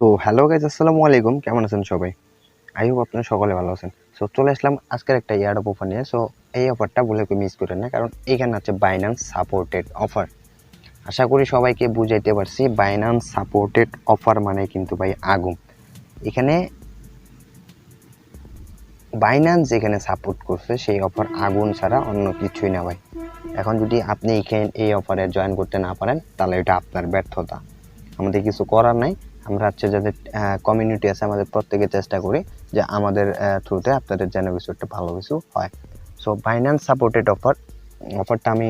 তো hello guys, আসসালামু আলাইকুম। কেমন আছেন সবাই? আই হোপ আপনারা সকলে ভালো আছেন। সো চলে আসলাম আজকের একটা এয়ারড্রপ অফার নিয়ে। সো এই অফারটা বলে কেউ মিস করেন না, কারণ এইখানে আছে বাইন্যান্স সাপোর্টেড অফার। আশা করি সবাইকে বুঝাইতে পারছি। বাইন্যান্স সাপোর্টেড অফার মানে কিন্তু ভাই আগুন। এখানে বাইন্যান্স যেখানে সাপোর্ট করছে সেই অফার আগুন ছাড়া অন্য কিছুই না ভাই। এখন যদি আপনি এই অফারে জয়েন করতে না পারেন তাহলে এটা আপনার ব্যর্থতা। আমাদের কিছু করার নাই। আমরা হচ্ছে যাদের কমিউনিটি আছে আমাদের প্রত্যেকে চেষ্টা করি যে আমাদের থ্রুতে আপনাদের যেন কিছু একটা ভালো কিছু হয়। সো বাইন্যান্স সাপোর্টেড অফারটা আমি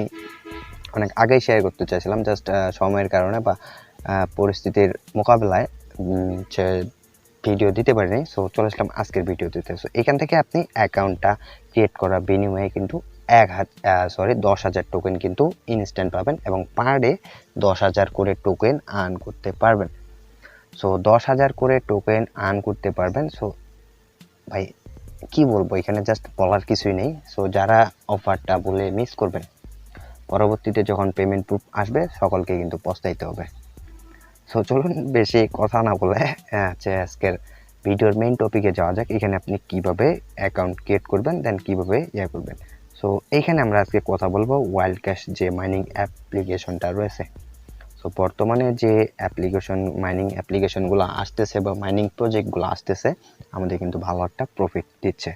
অনেক আগেই শেয়ার করতে চাইছিলাম, জাস্ট সময়ের কারণে বা পরিস্থিতির মোকাবেলায় হচ্ছে ভিডিও দিতে পারিনি। সো চলে আসলাম আজকের ভিডিও দিতে। সো এখান থেকে আপনি অ্যাকাউন্টটা ক্রিয়েট করার বিনিময়ে কিন্তু 10,000 টোকেন কিন্তু ইনস্ট্যান্ট পাবেন এবং পার ডে 10,000 করে টোকেন আর্ন করতে পারবেন। সো 10,000 করে টোকেন আর্ন করতে পারবেন। সো ভাই কি বলবো, এখানে জাস্ট বলার কিছুই নেই। সো যারা অফারটা বলে মিস করবেন, পরবর্তীতে যখন পেমেন্ট প্রুফ আসবে সকলকে কিন্তু পস্তাইতে হবে। সো চলুন বেশি কথা না বলে আজকের ভিডিওর মেইন টপিকে যাওয়া যাক। এখানে আপনি কিভাবে অ্যাকাউন্ট ক্রিয়েট করবেন, দেন কিভাবে করবেন। সো এইখানে আমরা আজকে কথা বলবো ওয়াইল্ড ক্যাশ যে মাইনিং অ্যাপ্লিকেশনটা রয়েছে। সো বর্তমানে যে মাইনিং অ্যাপ্লিকেশনগুলো আসতেছে বা মাইনিং প্রজেক্টগুলো আসতেছে আমাদের কিন্তু ভালো একটা প্রফিট দিচ্ছে।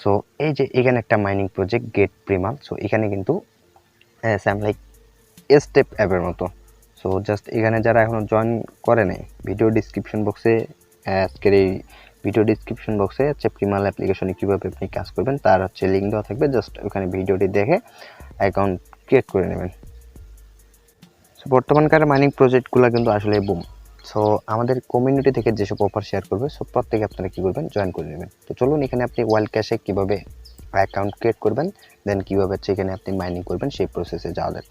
সো এই যে এখানে একটা মাইনিং প্রজেক্ট গেট প্রিমাল। সো এখানে কিন্তু স্যাম লাইক স্টেপ অ্যাপের মতো। সো জাস্ট এখানে যারা এখনও জয়েন করে নাই, আজকের এই ভিডিও ডিসক্রিপশন বক্সে হচ্ছে প্রিমাল অ্যাপ্লিকেশনে কীভাবে আপনি কাজ করবেন তার হচ্ছে লিঙ্ক দেওয়া থাকবে। জাস্ট ওখানে ভিডিওটি দেখে অ্যাকাউন্ট ক্রিয়েট করে নেবেন। সো বর্তমানকার মাইনিং প্রজেক্টগুলো কিন্তু আসলে বুম। সো আমাদের কমিউনিটি থেকে যেসব অফার শেয়ার করবে সো প্রত্যেকে আপনারা কী করবেন, জয়েন করে নেবেন। তো চলুন এখানে আপনি ওয়াইল্ড ক্যাশে কীভাবে অ্যাকাউন্ট ক্রিয়েট করবেন, দেন কীভাবে হচ্ছে এখানে আপনি মাইনিং করবেন সেই প্রসেসে যাওয়া যাক।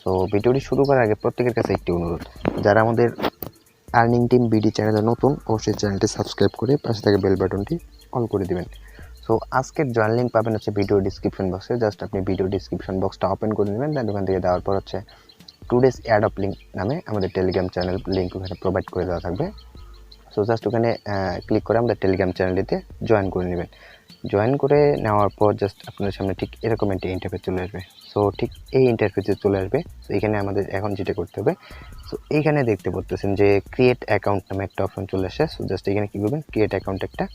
সো ভিডিওটি শুরু করার আগে প্রত্যেকের কাছে একটি অনুরোধ, যারা আমাদের আর্নিং টিম বিডি চ্যানেলে নতুন অবশ্যই চ্যানেলটি সাবস্ক্রাইব করে পাশে থাকা বেল বাটনটি অন করে দিবেন। সো আজকের জয়েন লিঙ্ক পাবেন হচ্ছে ভিডিও ডিসক্রিপশন বক্সে। জাস্ট আপনি ভিডিও ডিসক্রিপশন বক্সটা ওপেন করে নেবেন, দেন ওখান থেকে দেওয়ার পর হচ্ছে টুডেস এয়ারড্রপ লিঙ্ক নামে আমাদের টেলিগ্রাম চ্যানেল লিঙ্ক ওখানে প্রোভাইড করে দেওয়া থাকবে। সো জাস্ট ওখানে ক্লিক করে আমাদের টেলিগ্রাম চ্যানেলটিতে জয়েন করে নেবেন। জয়েন করে নেওয়ার পর জাস্ট আপনাদের সামনে ঠিক এরকম একটি ইন্টারফেস চলে আসবে। সো ঠিক এই ইন্টারফেসে চলে আসবে। সো এখানে আমাদের এখন যেটা করতে হবে, সো এইখানে দেখতে পাচ্ছেন যে ক্রিয়েট অ্যাকাউন্ট নামে একটা অপশন চলে আসে। সো জাস্ট এখানে কী করবেন, ক্রিয়েট অ্যাকাউন্ট একটা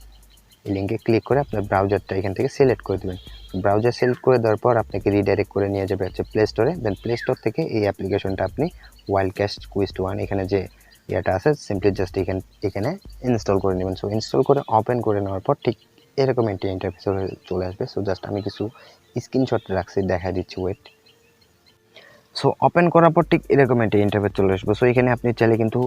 এই লিঙ্কে ক্লিক করে আপনার ব্রাউজারটা এখান থেকে সিলেক্ট করে দেবেন। ব্রাউজার সিলেক্ট করে দেওয়ার পর আপনাকে রিডাইরেক্ট করে নিয়ে যাবে হচ্ছে প্লে স্টোরে। দেন প্লে স্টোর থেকে এই অ্যাপ্লিকেশনটা আপনি ওয়াইল্ড ক্যাশ কুইস্ট ওয়ান এখানে যে ইয়েটা আছে সিম্পলি জাস্ট এখানে ইনস্টল করে নেবেন। সো ইনস্টল করে ওপেন করে নেওয়ার পর ঠিক এরকম একটি ইন্টারফেস চলে আসবে। সো জাস্ট আমি কিছু স্ক্রিনশট রাখছি, দেখা দিচ্ছি, ওয়েট। সো ওপেন করার পর ঠিক এরকম একটা ইন্টারফেস চলে আসবে। সো এখানে আপনি চাইলে কিন্তু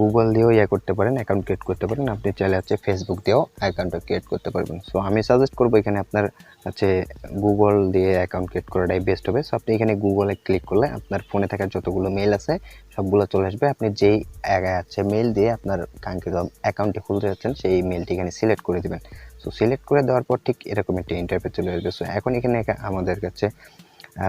গুগল দিয়েও করতে পারেন, অ্যাকাউন্ট ক্রিয়েট করতে পারেন। আপনি চাইলে হচ্ছে ফেসবুক দিয়েও অ্যাকাউন্টটা ক্রিয়েট করতে পারবেন। সো আমি সাজেস্ট করবো এখানে আপনার হচ্ছে গুগল দিয়ে অ্যাকাউন্ট ক্রিয়েট করাটাই বেস্ট হবে। সো আপনি এখানে গুগলে ক্লিক করলে আপনার ফোনে থাকা যতগুলো মেল আছে সবগুলো চলে আসবে। আপনি যেই হচ্ছে মেল দিয়ে আপনার কাঙ্ক্ষিত অ্যাকাউন্টটি খুলতে যাচ্ছেন সেই মেলটি এখানে সিলেক্ট করে দেবেন। সো সিলেক্ট করে দেওয়ার পর ঠিক এরকম একটা ইন্টারফেস চলে আসবে। সো এখন এখানে আমাদের কাছে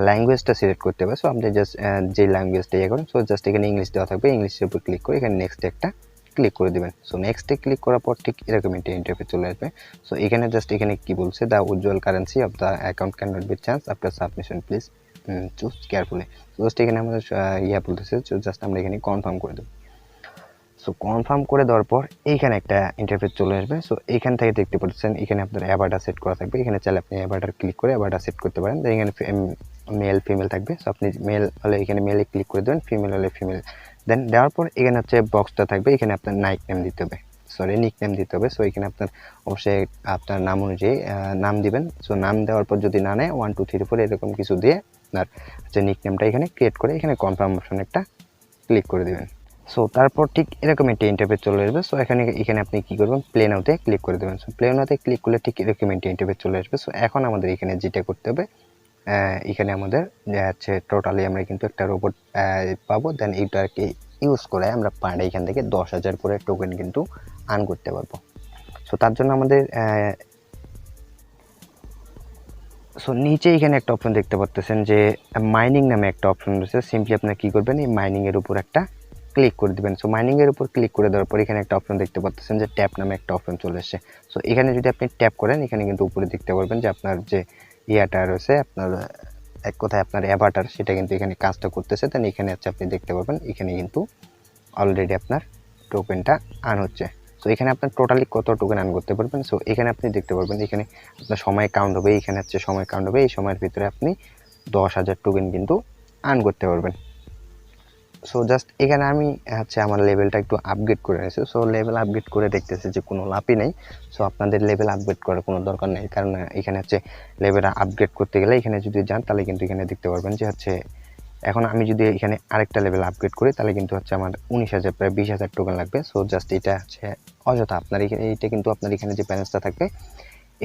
ল্যাঙ্গুয়েজটা সিলেক্ট করতে হবে। সো আপনি জাস্ট যে ল্যাঙ্গুয়েজটা করেন, সো জাস্ট এখানে ইংলিশ দেওয়া থাকবে, ইংলিশের উপর ক্লিক করে এখানে নেক্সট একটা ক্লিক করে দেবেন। সো নেক্সটে ক্লিক করার পর ঠিক এরকম একটা ইন্টারফেস চলে আসবে। সো এখানে জাস্ট এখানে কি বলছে, দ্য উজ্জ্বল currency of the account can not be change after submission, please choose carefully. Just এখানে আমাদের বলতেছে, জাস্ট আমরা এখানে কনফার্ম করে দেবো। সো কনফার্ম করে দেওয়ার পর এইখানে একটা ইন্টারফেস চলে আসবে। সো এইখান থেকে দেখতে পাচ্ছেন এখানে আপনার অ্যাভাটার সেট করা থাকবে। এখানে চাইলে আপনি অ্যাভাটার ক্লিক করে অ্যাভাটার সেট করতে পারেন। এখানে মেল ফিমেল থাকবে। সো আপনি মেল হলে এখানে মেলে ক্লিক করে দেবেন, ফিমেল হলে ফিমেল। দেন দেওয়ার পর এখানে হচ্ছে বক্সটা থাকবে, এখানে আপনার নিক নেম দিতে হবে। সো এখানে আপনার অবশ্যই আপনার নাম অনুযায়ী নাম দিবেন। সো নাম দেওয়ার পর যদি না নেয় 1 2 3 4 এরকম কিছু দিয়ে আপনার হচ্ছে নিক নেমটা এখানে ক্রিয়েট করে এখানে কনফার্ম অপশন একটা ক্লিক করে দেবেন। সো তারপর ঠিক এরকম একটা ইন্টারফেস চলে আসবে। সো এখানে আপনি কি করবেন, প্লে নাওতে ক্লিক করে দেবেন। সো প্লে নাওতে ক্লিক করলে ঠিক এরকম একটা ইন্টারফেস চলে আসবে। সো এখন আমাদের এখানে যেটা করতে হবে, এখানে আমাদের হচ্ছে টোটালি আমরা কিন্তু একটা রোবট পাবো। দেন এইটাকে ইউজ করে আমরা পার ডে এখান থেকে 10,000 করে টোকেন কিন্তু আর্ন করতে পারবো। সো তার জন্য আমাদের সো নিচে এখানে একটা অপশন দেখতে পাচ্ছেন যে মাইনিং নামে একটা অপশন রয়েছে। সিম্পলি আপনারা কী করবেন, এই মাইনিংয়ের উপর একটা ক্লিক করে দিবেন। সো মাইনিং এর উপর ক্লিক করে দেওয়ার পর এখানে একটা অপশন দেখতে পাচ্ছেন যে ট্যাপ নামে একটা অপশন চলে এসেছে। সো এখানে যদি আপনি ট্যাপ করেন এখানে কিন্তু উপরে দেখতে পারবেন যে আপনার যে ইয়াটা রয়েছে আপনার এক কথায় আপনার অ্যাভাটার সেটা কিন্তু এখানে কাজটা করতেছে। দেন এখানে হচ্ছে আপনি দেখতে পারবেন এখানে কিন্তু অলরেডি আপনার টোকেনটা আর্ন হচ্ছে। সো এখানে আপনার টোটালি কত টোকেন আর্ন করতে পারবেন। সো এখানে আপনি দেখতে পারবেন এখানে আপনার সময় কাউন্ট হবে, এখানে হচ্ছে সময় কাউন্ট হবে, এই সময়ের ভিতরে আপনি 10,000 টোকেন কিন্তু আর্ন করতে পারবেন। সো জাস্ট এখানে আমি হচ্ছে আমার লেভেলটা একটু আপগ্রেড করে নিয়েছি। সো লেভেল আপগ্রেড করে দেখতেছি যে কোনো লাভই নেই। সো আপনাদের লেভেল আপগ্রেড করার কোনো দরকার নেই, কারণ এখানে হচ্ছে লেভেল আপগ্রেড করতে গেলে এখানে যদি যান তাহলে কিন্তু এখানে দেখতে পারবেন যে হচ্ছে এখন আমি যদি এখানে আরেকটা লেভেল আপগ্রেড করি তাহলে কিন্তু হচ্ছে আমার 19,000 প্রায় 20,000 টোকেন লাগবে। সো জাস্ট এটা হচ্ছে অযথা আপনার এখানে এইটা কিন্তু আপনার এখানে যে ব্যালেন্সটা থাকবে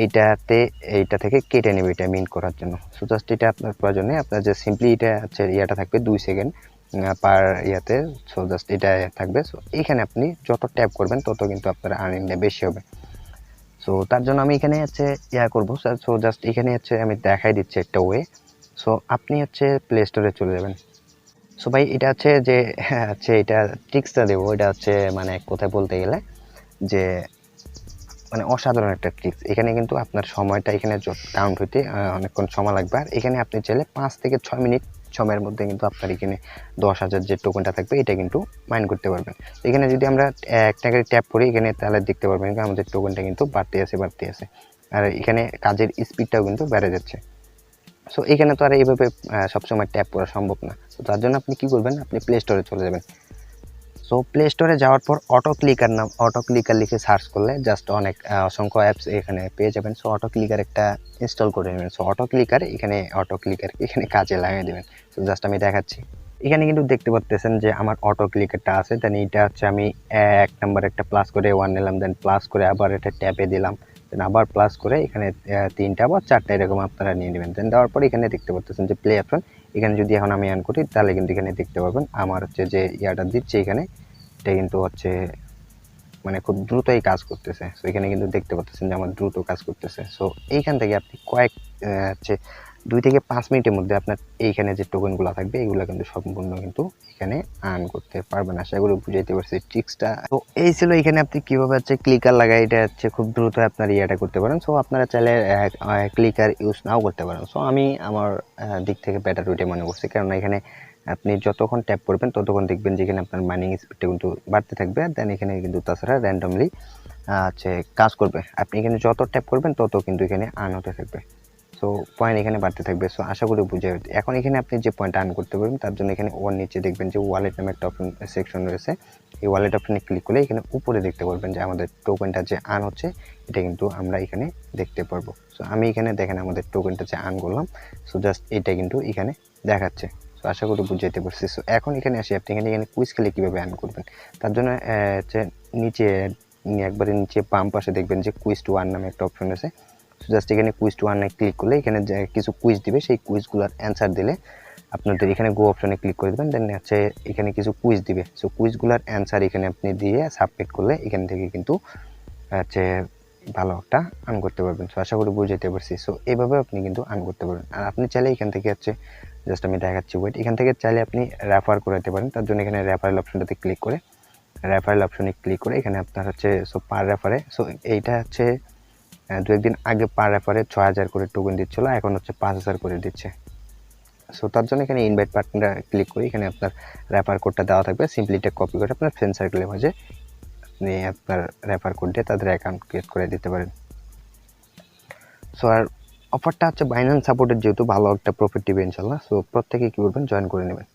এইটা থেকে কেটে নেবে এটা মিন্ট করার জন্য। সো জাস্ট এটা আপনার প্রয়োজন নেই, আপনার যে সিম্পলি এটা হচ্ছে ইয়াটা থাকবে 2 সেকেন্ড পার ইয়াতে। সো জাস্ট এটা থাকবে। সো এখানে আপনি যত ট্যাপ করবেন তত কিন্তু আপনার আর্নিংটা বেশি হবে। সো তার জন্য আমি এখানে হচ্ছে করবো। সো জাস্ট এখানে হচ্ছে আমি দেখাই দিচ্ছি একটা ওয়ে। সো আপনি হচ্ছে প্লে স্টোরে চলে যাবেন। সো ভাই এটা হচ্ছে যে হচ্ছে এটা ট্রিক্সটা দেবো, এটা হচ্ছে মানে কোথায় বলতে গেলে যে মানে অসাধারণ একটা ট্রিক্স। এখানে কিন্তু আপনার সময়টা এখানে কাউন্ট হইতে অনেকক্ষণ সময় লাগবে, আর এখানে আপনি চাইলে 5 থেকে 6 মিনিট সময়ের মধ্যে কিন্তু আপনার এখানে 10,000 যে টোকেনটা থাকবে এটা কিন্তু মাইন করতে পারবেন। এখানে যদি আমরা একটা করে ট্যাপ করি এখানে তাহলে দেখতে পারবেন যে আমাদের টোকেনটা কিন্তু বাড়তে আছে, আর এখানে কাজের স্পিডটাও কিন্তু বেড়ে যাচ্ছে। সো এখানে তো আর এইভাবে সবসময় ট্যাপ করা সম্ভব না। তো তার জন্য আপনি কি করবেন, আপনি প্লে স্টোরে চলে যাবেন। সো প্লে স্টোরে যাওয়ার পর অটো ক্লিকার লিখে সার্চ করলে জাস্ট অনেক অসংখ্য অ্যাপস এখানে পেয়ে যাবেন। সো অটো ক্লিকার একটা ইনস্টল করে নেবেন। সো অটো ক্লিকার এখানে কাজে লাগিয়ে দেবেন। সো জাস্ট আমি দেখাচ্ছি। এখানে কিন্তু দেখতে পাচ্ছেন যে আমার অটো ক্লিকারটা আছে। দেন এইটা হচ্ছে আমি 1 নাম্বার একটা প্লাস করে 1 নিলাম, দেন প্লাস করে আবার এটা ট্যাপে দিলাম, দেন আবার প্লাস করে এখানে 3টা বা 4টা এরকম আপনারা নিয়ে নেবেন। দেন দেওয়ার পর এখানে দেখতে পাচ্ছেন যে প্লে অপশন। এখানে যদি এখন আমি অন করি তাহলে কিন্তু এখানে দেখতে পাবেন আমার হচ্ছে যে ইয়াটা দিচ্ছে এখানে এটা কিন্তু হচ্ছে মানে খুব দ্রুতই কাজ করতেছে। সো এখানে কিন্তু দেখতে পাচ্ছেন যে আমার দ্রুত কাজ করতেছে। সো এইখান থেকে আপনি কয়েক হচ্ছে 2 থেকে 5 মিনিটের মধ্যে আপনার এইখানে যে টোকেনগুলো থাকবে এগুলো কিন্তু সম্পূর্ণ কিন্তু এখানে আর্ন করতে পারবেন। আশা করি বুঝাইতে পারছি ট্রিক্সটা। তো এই ছিল এখানে আপনি কিভাবে হচ্ছে ক্লিকার লাগাই এটা হচ্ছে খুব দ্রুত আপনার ইয়াটা করতে পারেন। সো আপনারা চাইলে ক্লিকার ইউজ নাও করতে পারেন। সো আমি আমার দিক থেকে বেটার ওইটা মনে করছি, কারণ এখানে আপনি যতক্ষণ ট্যাপ করবেন ততক্ষণ দেখবেন যেখানে আপনার মাইনিং স্পিডটা কিন্তু বাড়তে থাকবে। দেন এখানে কিন্তু তাছাড়া র্যান্ডমলি হচ্ছে কাজ করবে। আপনি এখানে যত ট্যাপ করবেন তত কিন্তু এখানে আর্ন হতে থাকবে। সো পয়েন্ট এখানে বাড়তে থাকবে। সো আশা করি বুঝে যাবে। এখন এখানে আপনি যে পয়েন্ট আর্ন করতে পারবেন তার জন্য এখানে ওর নিচে দেখবেন যে ওয়ালেট নামে একটা অপশন সেকশন রয়েছে। এই ওয়ালেট অপশনে ক্লিক করলে এখানে উপরে দেখতে পারবেন যে আমাদের টোকেনটা যে আর্ন হচ্ছে এটা কিন্তু আমরা এখানে দেখতে পারবো। সো আমি এখানে দেখেন আমাদের টোকেনটা যে আর্ন করলাম। সো জাস্ট এটা কিন্তু এখানে দেখাচ্ছে। সো আশা করি বুঝাইতে পারছি। সো এখন এখানে আসি আপনি এখানে কুইজ খেলে কীভাবে আর্ন করবেন। তার জন্য হচ্ছে নিচে একবারে নিচে বাম পাশে দেখবেন যে কুইজ টু আর্ন নামে একটা অপশন আছে। জাস্ট এখানে কুইজ টু আর্নে ক্লিক করলে এখানে যে কিছু কুইজ দিবে সেই কুইজগুলোর অ্যান্সার দিলে আপনাদের এখানে গো অপশনে ক্লিক করে দেবেন। দেন হচ্ছে এখানে কিছু কুইজ দিবে। সো কুইজগুলোর অ্যান্সার এখানে আপনি দিয়ে সাবমিট করলে এখান থেকে কিন্তু হচ্ছে ভালো একটা আর্ন করতে পারবেন। সো আশা করি বুঝাইতে পারছি। সো এইভাবে আপনি কিন্তু আর্ন করতে পারবেন। আর আপনি চাইলে এখান থেকে হচ্ছে জাস্ট আমি দেখাচ্ছি ওয়েট, এখান থেকে চাইলে আপনি রেফার করাতে পারেন। তার জন্য এখানে রেফারেল অপশনটাতে ক্লিক করে এখানে আপনার হচ্ছে সো পার রেফারে সো এইটা হচ্ছে 2 একদিন আগে পার রেফারে 6,000 করে টোকেন দিচ্ছিল, এখন হচ্ছে 5,000 করে দিচ্ছে। সো তার জন্য এখানে ইনভাইট পার্টনার ক্লিক করি, এখানে আপনার রেফার কোডটা দেওয়া থাকবে। সিম্পলি এটা কপি করে আপনার ফ্রেন্ড সার্কেলের মাঝে আপনি আপনার রেফার কোড দিয়ে তাদের অ্যাকাউন্ট ক্রিয়েট করে দিতে পারেন। সো আর অফারটা হচ্ছে বাইন্যান্স সাপোর্টেড, যেহেতু ভালো একটা প্রফিট দিবে ইনশাল্লাহ। সো প্রত্যেকে কী করবেন, জয়েন করে নেবেন।